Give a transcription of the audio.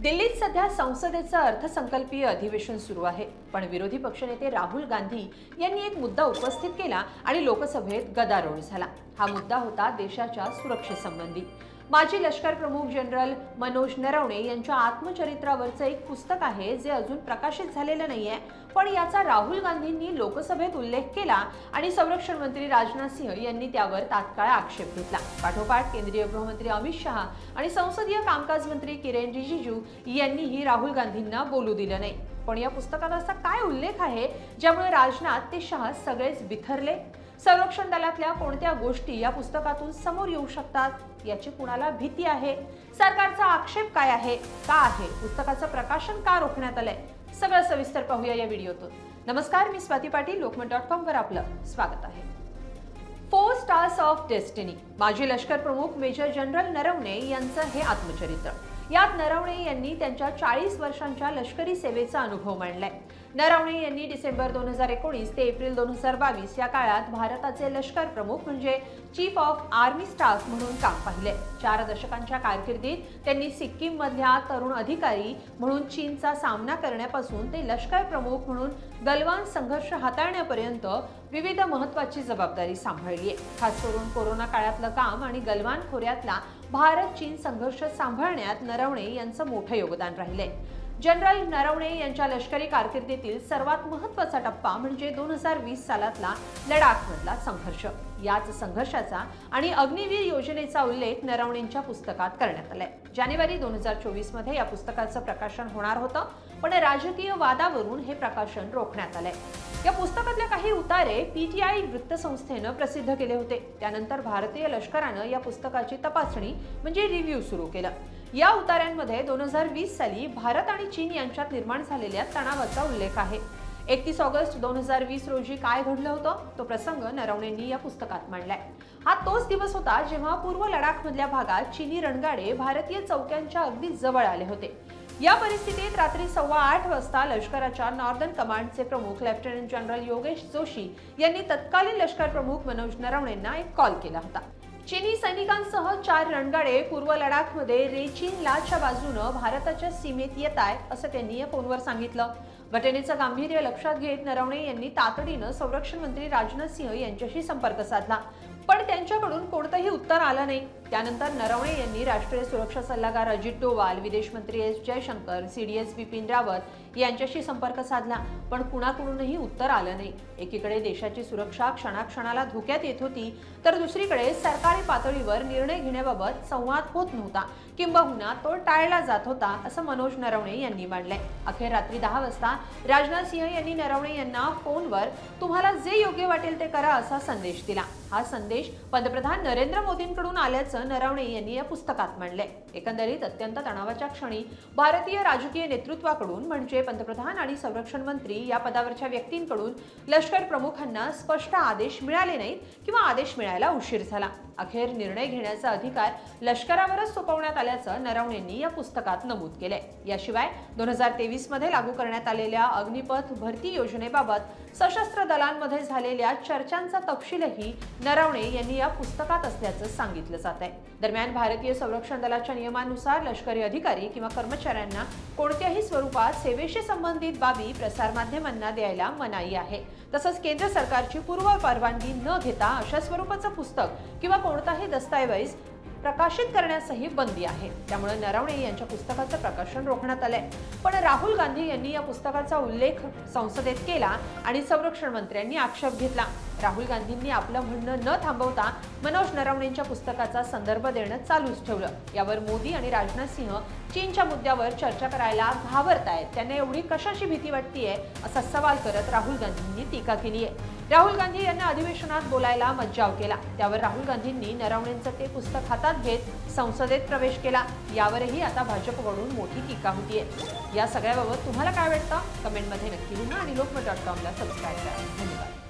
दिल्लीत सध्या संसदेचं अर्थसंकल्पीय अधिवेशन सुरू आहे, पण विरोधी पक्षनेते राहुल गांधी यांनी एक मुद्दा उपस्थित केला आणि लोकसभेत गदारोळ झाला। हा मुद्दा होता देशाच्या सुरक्षेसंबंधी। माजी लष्कर प्रमुख जनरल मनोज नरवणे यांच्या आत्मचरित्रावरचं एक पुस्तक आहे जे अजून प्रकाशित झालेलं नाहीये, पण याचा राहुल गांधींनी लोकसभेत उल्लेख केला आणि संरक्षण मंत्री राजनाथ सिंह यांनी त्यावर तात्काळ आक्षेप घेतला। पाठोपाठ केंद्रीय गृहमंत्री अमित शहा आणि संसदीय कामकाज मंत्री किरेन रिजिजू यांनीही राहुल गांधींना बोलू दिलं नाही। पण या पुस्तकात असा काय उल्लेख आहे ज्यामुळे राजनाथ ते शहा सगळेच बिथरले? संरक्षण दलातल्या कोणत्या गोष्टी या पुस्तकातून समोर येऊ शकतात याची कुणाला भीती आहे? सरकारचा आक्षेप काय आहे? का आहे पुस्तकाचं प्रकाशन का रोखण्यात आलंय? सगळं सविस्तर पाहूया या व्हिडिओतून। नमस्कार, मी स्वाती पाटील, लोकमत.com वर आपलं स्वागत आहे। 4 स्टार्स ऑफ डेस्टिनी, माजी लष्कर प्रमुख मेजर जनरल नरवणे यांचं हे आत्मचरित्र। यात नरवणे यांनी त्यांच्या 40 वर्षांच्या लष्करी सेवेचा अनुभव मांडलाय। नरवणे यांनी डिसेंबर 2019 ते एप्रिल 2022 या काळात भारताचे लष्कर प्रमुख म्हणजे चीफ ऑफ आर्मी स्टाफ म्हणून काम पाहिले। 4 दशकांच्या कारकिर्दीत त्यांनी सिक्कीम मधल्या तरुण अधिकारी म्हणून चीनचा सामना करण्यापासून ते लष्कर प्रमुख म्हणून गलवान संघर्ष हाताळण्यापर्यंत विविध महत्त्वाची जबाबदारी सांभाळली आहे। खास करून कोरोना काळातलं काम आणि गलवान खोऱ्यातला भारत चीन संघर्ष सांभाळण्यात नरवणे यांचं मोठं योगदान राहिलंय। जनरल नरवणे यांच्या लष्करी कारकिर्दीतील सर्वात महत्त्वाचा टप्पा म्हणजे 2020 सालातला लडाखमधला संघर्ष। याच संघर्षाचा आणि अग्निवीर योजनेचा उल्लेख नरवणेंच्या पुस्तकात करण्यात आलाय। जानेवारी 2024 मध्ये या पुस्तकाचं प्रकाशन होणार होतं, पण राजकीय वादावरून हे प्रकाशन रोखण्यात आलंय। या पुस्तकातले काही उतारे पीटीआय वृत्तसंस्थेनं प्रसिद्ध केले होते। त्यानंतर भारतीय लष्करानं या पुस्तकाची तपासणी म्हणजे रिव्ह्यू सुरू केलं। या उतार्यांमध्ये 2020 साली भारत आणि चीन यांच्यात निर्माण झालेल्या तणावाचा उल्लेख आहे। 31 ऑगस्ट 2020 रोजी काय घडलं होतं तो प्रसंग नरवणेंनी या पुस्तकात मांडलाय। हा तोच दिवस होता जेव्हा पूर्व लडाखमधल्या भागात चीनी रणगाडे भारतीय चौक्यांच्या अगदी जवळ आले होते। या परिस्थितीत रात्री 8:15 वाजता लष्कराच्या नॉर्दर्न कमांडचे प्रमुख लेफ्टनंट जनरल योगेश जोशी यांनी तत्कालीन लष्कर प्रमुख मनोज नरवणेंना एक कॉल केला होता। चीनी सैनिकांसह 4 रणगाडे पूर्व लडाखमध्ये रेचिनलाच्या बाजूनं भारताच्या सीमेत येत आहेत असं त्यांनी या फोनवर सांगितलं। घटनेचं गांभीर्य लक्षात घेत नरवणे यांनी तातडीनं संरक्षण मंत्री राजनाथ सिंह यांच्याशी संपर्क साधला, पण त्यांच्याकडून कोणतंही उत्तर आलं नाही। त्यानंतर नरवणे यांनी राष्ट्रीय सुरक्षा सल्लागार अजित डोवाल, विदेश मंत्री एस जयशंकर, सीडीएस बिपिन रावत यांच्याशी संपर्क साधला, पण कुणाकडूनही उत्तर आलं नाही। एकीकडे देशाची सुरक्षा क्षणाक्षणाला धोक्यात येत होती, तर दुसरीकडे सरकारी पातळीवर निर्णय घेण्याबाबत संवाद होत नव्हता, किंबहुना तो टाळला जात होता असं मनोज नरवणे यांनी मांडलंय। अखेर रात्री 10 वाजता राजनाथ सिंह यांनी नरवणे यांना फोनवर तुम्हाला जे योग्य वाटेल ते करा असा संदेश दिला। हा संदेश पंतप्रधान नरेंद्र मोदींकडून आल्याचं नरवणे यांनी या पुस्तकात मांडलंय। एकंदरीत अत्यंत तणावाच्या क्षणी भारतीय राजकीय नेतृत्वाकडून म्हणजे पंतप्रधान आणि संरक्षण मंत्री या पदावरच्या व्यक्तींकडून लष्कर प्रमुखांना स्पष्ट आदेश मिळाले नाहीत किंवा आदेश मिळायला उशीर झाला। अखेर निर्णय घेण्याचा अधिकार लष्करावरच सोपवण्यात आल्याचं नरवणेंनी या पुस्तकात नमूद केलंय। याशिवाय 2023 मध्ये लागू करण्यात आलेल्या अग्निपथ भरती योजनेबाबत सशस्त्र दलांमध्ये झालेल्या चर्चांचा तपशीलही नरवणे यांनी या पुस्तकात असल्याचं सांगितलं जात आहे। दरम्यान भारतीय संरक्षण दलाच्या नियमानुसार लष्करी अधिकारी किंवा कर्मचाऱ्यांना कोणत्याही स्वरूपात सेवेशी संबंधित बाबी प्रसारमाध्यमांना द्यायला मनाई आहे। तसंच केंद्र सरकारची पूर्व परवानगी न घेता अशा स्वरूपाचं पुस्तक किंवा कोणताही दस्तऐवज प्रकाशित करण्यासही बंदी आहे। त्यामुळे नरवणे यांच्या पुस्तकाचं प्रकाशन रोखण्यात आलंय। पण राहुल गांधी यांनी या पुस्तकाचा उल्लेख संसदेत केला आणि संरक्षण मंत्र्यांनी आक्षेप घेतला। राहुल गांधींनी आपलं म्हणणं न थांबवता मनोज नरवणेंच्या पुस्तकाचा संदर्भ देणं चालूच ठेवलं। यावर मोदी आणि राजनाथ सिंह चीनच्या मुद्द्यावर चर्चा करायला घाबरतायत, त्यांना एवढी कशाची भीती वाटतेय असा सवाल करत राहुल गांधींनी टीका केली आहे। राहुल गांधी यांना अधिवेशनात बोलायला मज्जाव केला। त्यावर राहुल गांधींनी नरवणेंचं ते पुस्तक हातात घेत संसदेत प्रवेश केला। यावरही आता भाजपकडून मोठी टीका होतीये। या सगळ्याबाबत तुम्हाला काय वाटतं? कमेंटमध्ये नक्की लिहा आणि लोकमत.com ला सबस्क्राईब करा। धन्यवाद।